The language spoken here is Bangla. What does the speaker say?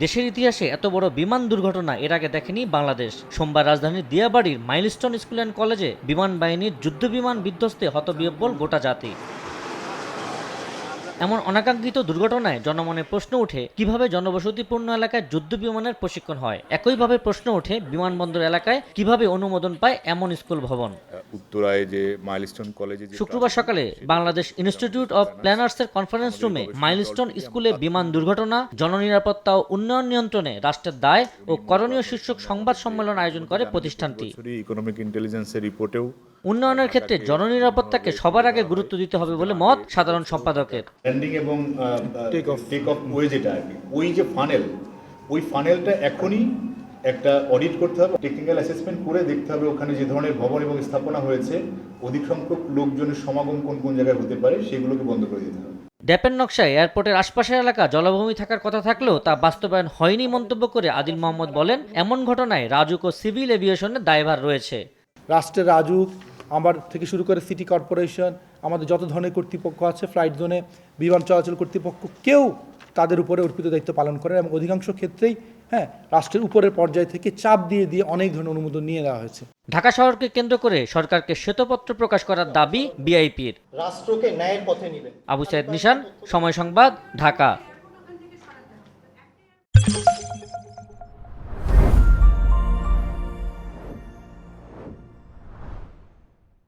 দেশের ইতিহাসে এত বড় বিমান দুর্ঘটনা এর আগে দেখেনি বাংলাদেশ। সোমবার রাজধানীর দিয়াবাড়ির মাইলস্টোন স্কুল অ্যান্ড কলেজে বিমান বাহিনীর যুদ্ধবিমান বিধ্বস্তে হতবিহ্বল গোটা জাতি। এমন অনাকাঙ্ক্ষিত দুর্ঘটনায় জনমনে প্রশ্ন ওঠে, কিভাবে জনবসতিপূর্ণ এলাকায় যুদ্ধ বিমানের প্রশিক্ষণ হয়। একইভাবে প্রশ্ন ওঠে, বিমানবন্দর এলাকায় কিভাবে অনুমোদন পায় এমন স্কুল ভবন। উত্তরায় যে মাইলস্টোন কলেজে শুক্রবার সকালে বাংলাদেশ ইনস্টিটিউট অব প্ল্যানার্সের কনফারেন্স রুমে মাইলস্টোন স্কুলে বিমান দুর্ঘটনা, জননিরাপত্তা ও উন্নয়ন নিয়ন্ত্রণে রাষ্ট্রের দায় ও করণীয় শীর্ষক সংবাদ সম্মেলন আয়োজন করে প্রতিষ্ঠানটি। ইকোনমিক ইন্টেলিজেন্সের রিপোর্টেও উন্নয়নের ক্ষেত্রে জননিরাপত্তাকে সবার আগে গুরুত্ব দিতে হবে বলে মত সাধারণ সম্পাদকের। ল্যান্ডিং এবং টেক অফ ওয়ে যেটা আর কি, ওই যে ওই ফানেলটা এখনই একটা অডিট করতে হবে, টেকনিক্যাল অ্যাসেসমেন্ট করে দেখতে হবে ওখানে যে ধরনের ভবন এবং স্থাপনা হয়েছে, অধিক সংখ্যক লোকজনের সমাগম কোন কোন জায়গায় হতে পারে সেগুলোকে বন্ধ করে দিতে হবে। ড্যাপের নকশায় এয়ারপোর্টের আশপাশের এলাকা জলাভূমি থাকার কথা থাকলেও তা বাস্তবায়ন হয়নি মন্তব্য করে আদিল মোহাম্মদ বলেন, এমন ঘটনায় রাজুক ও সিভিল এভিয়েশনের দায়ভার রয়েছে। রাষ্ট্রের রাজুক আমার থেকে শুরু করে সিটি কর্পোরেশন, আমাদের যত ধরনের কর্তৃপক্ষ আছে, ফ্লাইট জোনে বিমান চলাচল কর্তৃপক্ষ, কেউ তাদের উপরে অর্পিত দায়িত্ব পালন করে এবং অধিকাংশ ক্ষেত্রেই রাষ্ট্রের উপরের পর্যায় থেকে চাপ দিয়ে অনেক ধরনের অনুমোদন নিয়ে দেওয়া হয়েছে। ঢাকা শহরকে কেন্দ্র করে সরকারকে শ্বেতপত্র প্রকাশ করার দাবি বিআইপির। রাষ্ট্রকে ন্যায়ের পথে নিবেন। আবু সাইদ নিশান, সময় সংবাদ, ঢাকা।